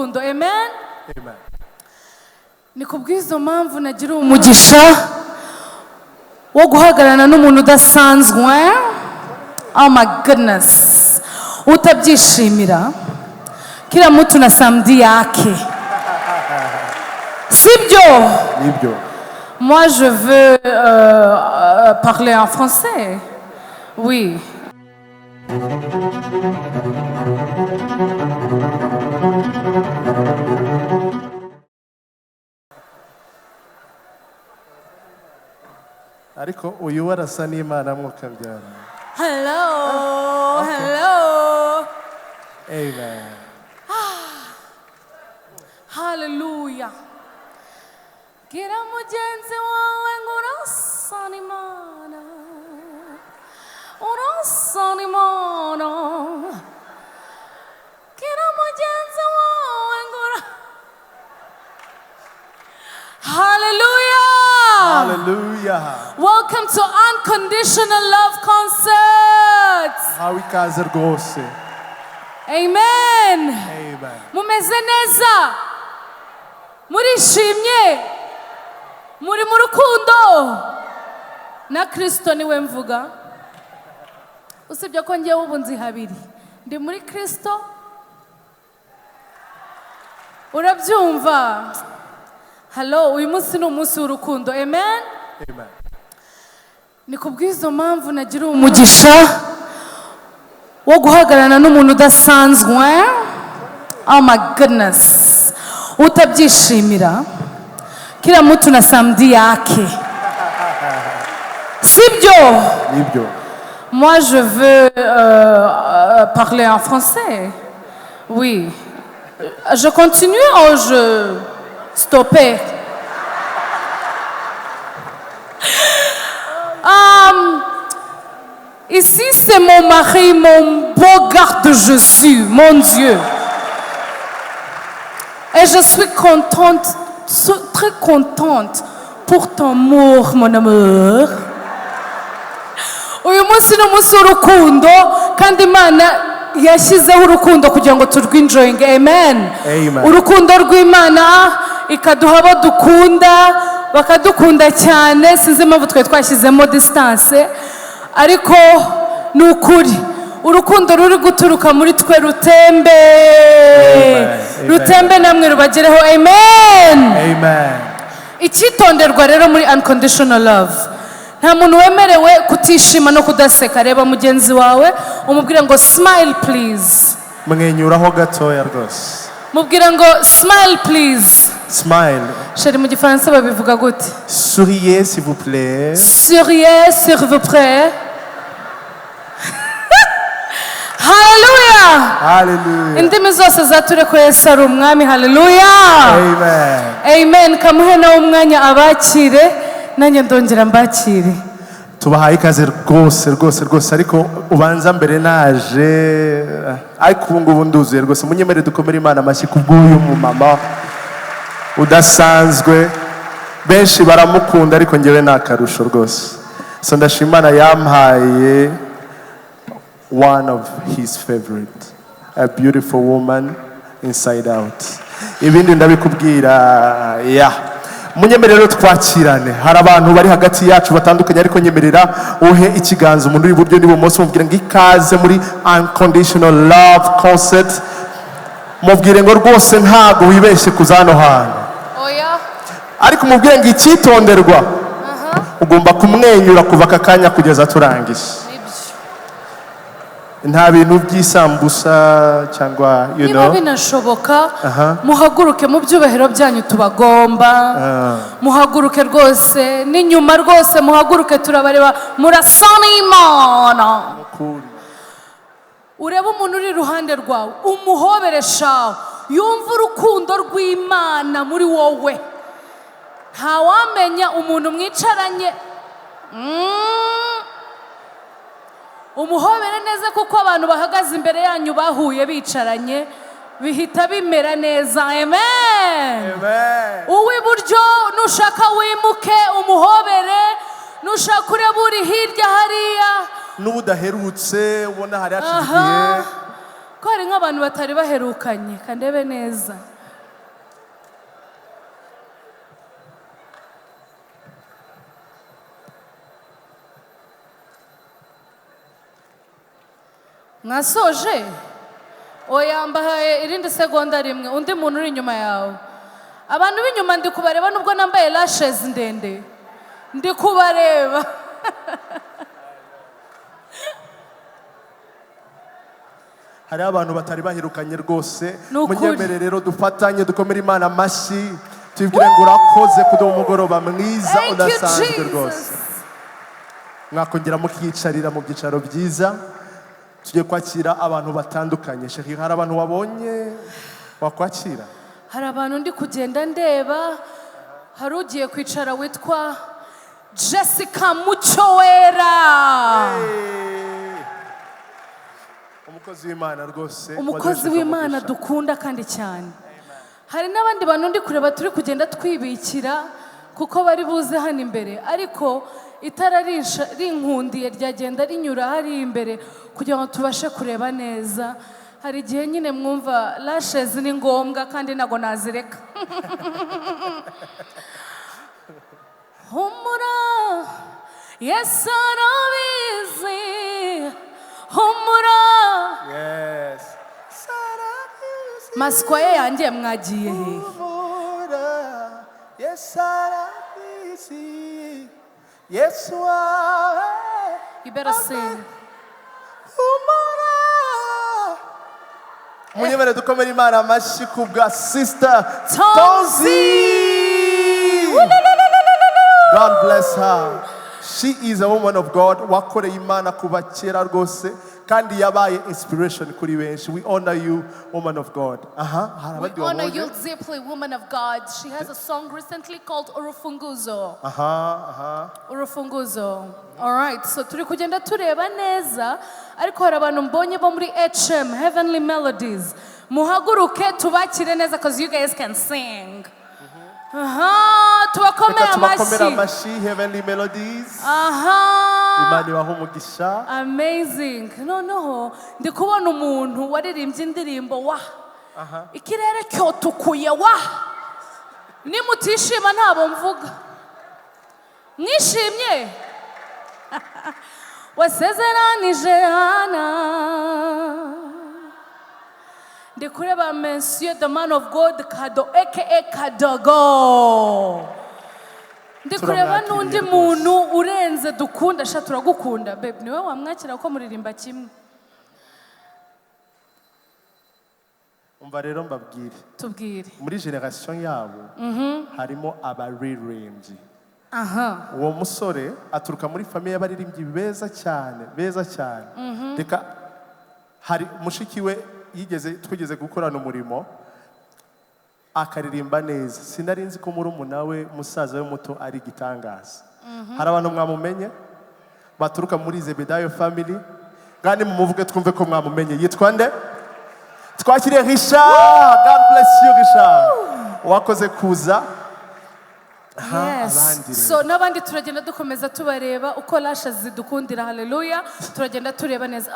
urukundo. Amen. Amen. Ni kubw'izo mpamvu nagira umugisha wo guhagararana n'umuntu udasanzwe. Oh my goodness. Utabyishimira kila mtu na samedi yake. Sibyo? Nibyo. Moi je veux parler en français. Oui. Ariko uyu warasa n'Imana mwuka byara. Hello. Okay. Hello. Amen. Hallelujah. Gira mugenzi wawe ngo urasa n'Imana. Urasa n'Imana. Gira mugenzi wawe ngo Hallelujah. Hallelujah. Welcome to Unconditional Love Concert. Hawi ikaze rwose. Amen. Amen. Mumeze neza? Murishimye? Muri mu rukundo? Na Kristo niwe mvuga. Usibye ko ngiye ubu nzi habiri. Ndi muri Kristo. Urabyumva? Hello, uyu munsi ni umunsi w'urukundo. Amen. Amen. Ni kubw'izo mpamvu nagira umugisha wo guhagararana n'umuntu udasanzwe. Oh my goodness. Utabyishimira kila mtu na samedi yake. Sibyo? Nibyo. Moi je veux parler en français. Oui. Je continue ou je stopper? Ici, c'est mon mari, mon beau garde Jésus, mon Dieu. Et je suis contente, très contente pour ton amour, mon amour. Uyu munsi ni umunsi w'urukundo kandi Imana yashyizeho urukundo kugira ngo turwinjoyinge. Amen. Amen. Urukundo rw'Imana ikaduha abo dukunda bakadukunda cyane. Sinzi impamvu twe twashyizemo distance, ariko ni ukuri urukundo ruri guturuka muri twe rutembe. Rutembe namwe rubagereho. Amen. Amen. Icyitonderwa rero muri unconditional love, nta muntu wemerewe kutishima no kudaseka. Reba mugenzi wawe umubwire ngo smile please. Mwenyuraho gatoya rwose. Mubwire ngo smile please. Smile. Sheri mu gifaransa babivuga gute? Souriez s'il vous plaît. Souriez s'il vous plaît. Hallelujah. Hallelujah. Indimi zose zature ko Yesu ari umwami. Hallelujah. Amen. Amen. Kamuhe nawe umwanya abakire, nanjye ndongera mbakire. Tubahaye ikaze rwose rwose rwose, ariko ubanza mbere naje, ariko ubu ngubu nduzuye rwose. Munyemere dukomere Imana amashyi kubw'uyu mumama udasanzwe. Benshi baramukunda ariko njyewe ni akarusho rwose. So ndashima Imana yampaye one of his favorite, a beautiful woman inside out. Ibindi ndabikubwira ya munyemerero twakirane. Hari abantu bari hagati yacu batandukanye, ariko nyemerera uhe ikiganza umuntu uri buryo n'ibumoso, mubwire ngo ikaze muri Unconditional Love Concert. Mubwire ngo rwose ntago wibeshye kuzano hantu. Oya. Ariko mubwire ngo icyitonderwa, ugomba kumwenyura kuva aka kanya kugeza turangije. Nta bintu by'isambusa cyangwa niba binashoboka muhaguruke mu byubahiro byanyu tubagomba. Muhaguruke rwose n'inyuma rwose muhaguruke, turabareba murasa n'Imana. Urebe umuntu uri iruhande rwawe umuhoberesha, yumva urukundo rw'Imana muri wowe. Ntawamenya umuntu mwicaranye umuhobere neza, kuko abantu bahagaze imbere yanyu bahuye bicaranye bihita bimera neza. Amen. Uw'iburyo nushaka wimuke umuhobere, nushaka ureba uri hirya hariya n'ubudaherutse ubona hari hashigiye ko hari nk'abantu batari baherukanye kandebe neza. Mwasoje? Oya mbahaye irindi segonda rimwe, undi muntu uri inyuma yawe. Abantu b'inyuma ndi kubareba nubwo nambaye lashes ndende. Ndi kubareba. hari abantu batari bahirukanye rwose. Nukuri. Munyemere rero dufatanye dukomere Imana amashyi tubwire ngo urakoze kuduha umugoroba mwiza Thank you, udasanzwe Jesus. rwose. Mwakongera mukiyicarira mu byicaro byiza. Tugiye kwakira abantu batandukanye. Sheki, hari abantu wabonye wakwakira? Hari abantu ndi kugenda ndeba, hari ugiye kwicara witwa Jessica Muchowera. Umukozi w'Imana rwose. Umukozi w'Imana dukunda kandi cyane. Hari n'abandi bantu ndi kureba turi kugenda twibikira kuko bari buze hano imbere, ariko itara rinkundiye ryagenda rinyura hari imbere kugira ngo tubashe kureba neza. Hari igihe nyine mwumva lashes ni ngombwa kandi ntago nazireka. Humura Yesu arabizi, humura. Yes. Masikwaye yanjye mwagiye he? Yesu arabizi, Yesu wawe. You better sing. Munyemere dukomere Imana amashyi ku bwa Sister Tonzi. God bless her. She is a woman of God. Wakoreye Imana kuva kera rwose kandi yabaye inspiration kuri benshi. We honor you, woman of God. We honor you deeply, woman of God. She has a song recently called Urufunguzo. Urufunguzo. All right, so turi kugenda tureba neza, ariko hari abantu mbonye bo muri HM, Heavenly Melodies. Muhaguruke tubakire neza because you guys can sing. Tubakomera amashyi, Heavenly Melodies. Imana ibahe umugisha. Amazing. Noneho ndi kubona umuntu waririmbye indirimbo wa ikirere cyotukuye wa nimutishima ntabo mvuga. Mwishimye? Wasezeranije hana. Ndi kureba Monsieur the man of God Kado aka Kadogo. Ndi kureba n'undi muntu urenze dukunda sha turagukunda babe, niwe wamwakira ko muririmba kimwe. Umva rero mbabwire. Tubwire. Muri generation yabo harimo abaririmbyi. Uwo musore aturuka muri famille y'abaririmbyi beza cyane, beza cyane. Reka hari mushiki we twigeze gukorana umurimo akaririmba neza. Sinari nzi ko murumuna we musaza we muto ari igitangaza. Hari abantu mwamumenye baturuka muri Zebedayo family, kandi mumuvuge twumve ko mwamumenye. Yitwa nde? Twakiriye Richard. God bless you Richard. Wakoze kuza. Yes. So n'abandi turagenda dukomeza tubareba uko lashes zidukundira. Hallelujah. Turagenda tureba neza.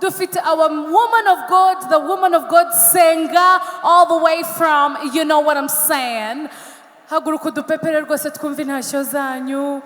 Dufite our woman of God, the woman of God singer all the way from, you know what I'm saying. Haguruka dupepere rwose twumve intashyo zanyu.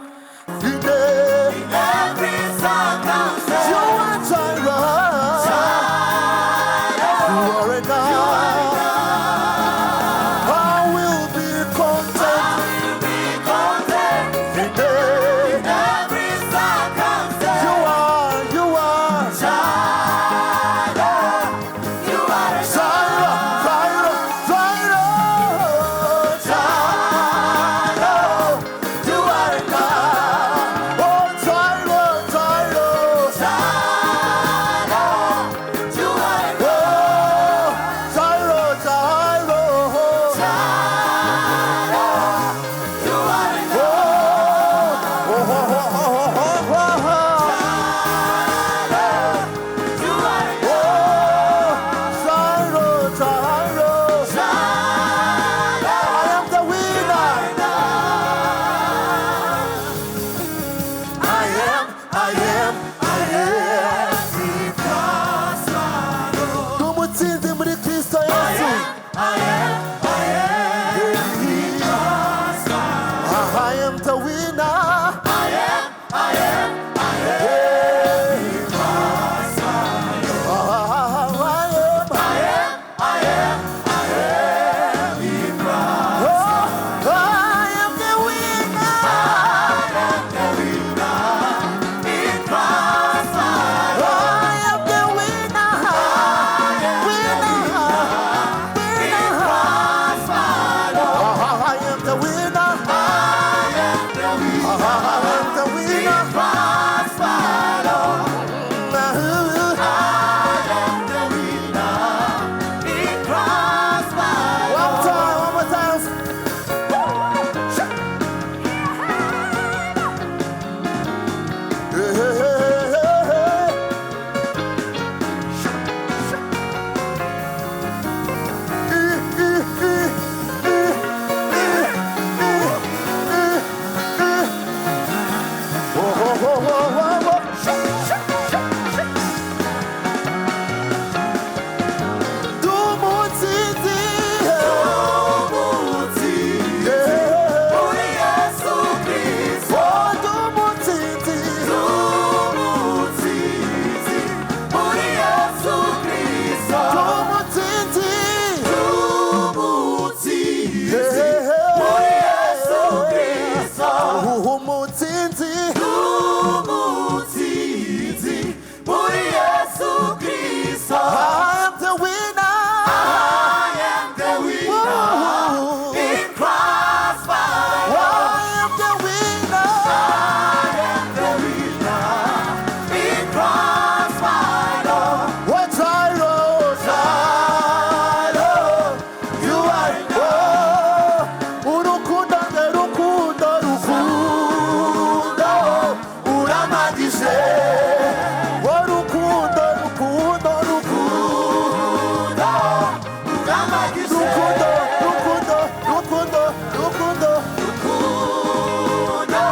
rukundo rukundo rukundo rukundo rukundo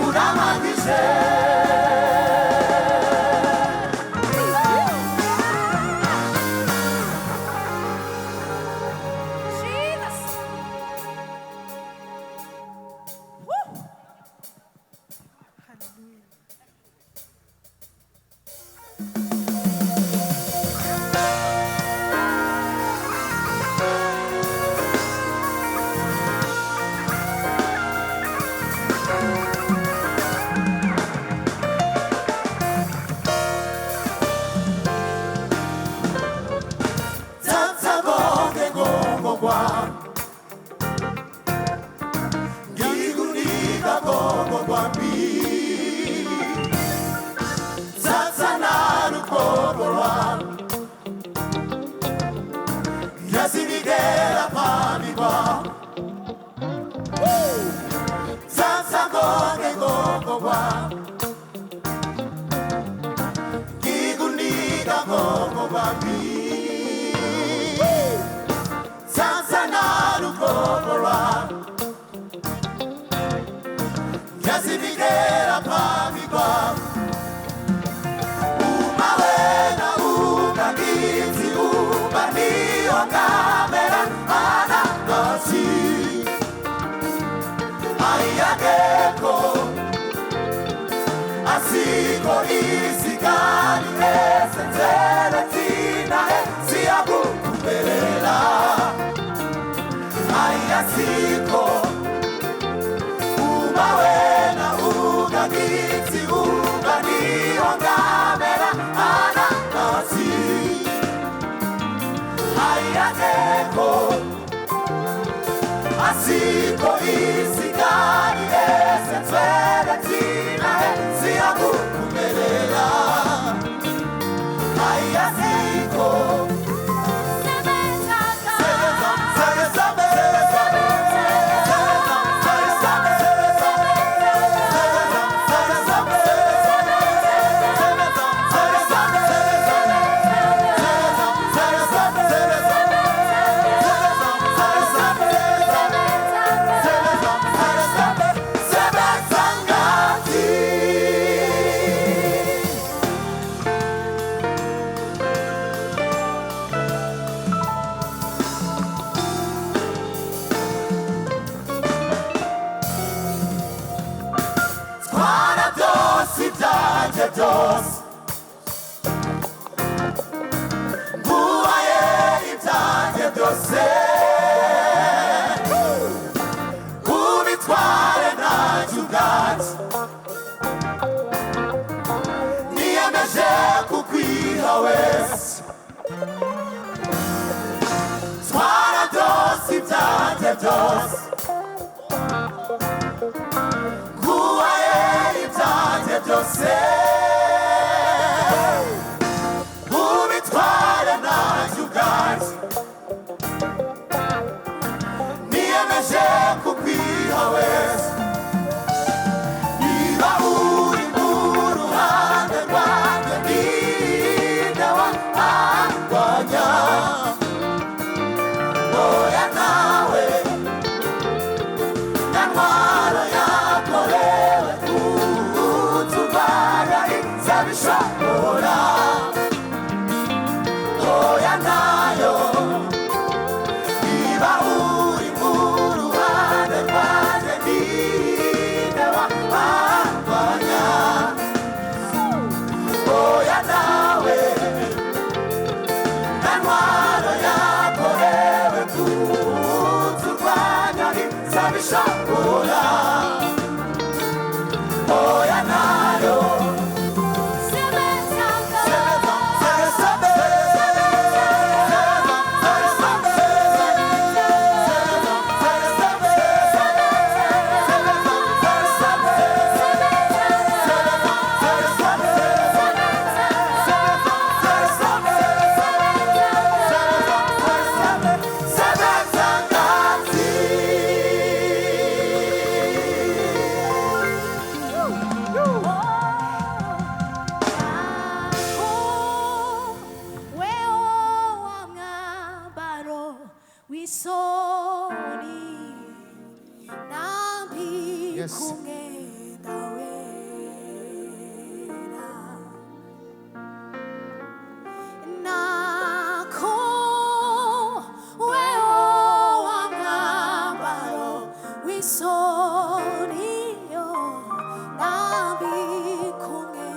uramagije Asiko isigani esenzele tina siyakukubelela ayasiko uma wena ugakithi uganiwangamela anakasi ayateko asiko isigani esenzele tina siyakukubelela ayasiko dos Buaye itanje byose Ubitware ntacyo ubwatsi Niyemeje kukwiha wese Twara byose ibyanjye byose Buaye ibyanjye byose Ubitware ntacyo ubwatsi Niyemeje kukwiha wese Niba uri mu ruhande rwanjye ninde wandwanya Oya nawe na ntwaro yakorewe kuturwanya izabishobora Oya nayo niba uri mu ruhande rwanjye ninde wandwanya Oya nawe na ntwaro yakorewe kuturwanya izabishobora Oya nayo wisoni nambi Yes. kumwe ndawera nako weho wamwambaro wisoni yo nambi kumwe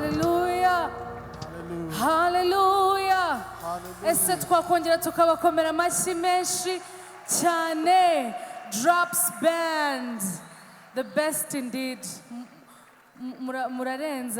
haleluya haleluya. Ese twakongera tukabakomera amashyi menshi cyane. Drops Band, the best indeed. Murarenze.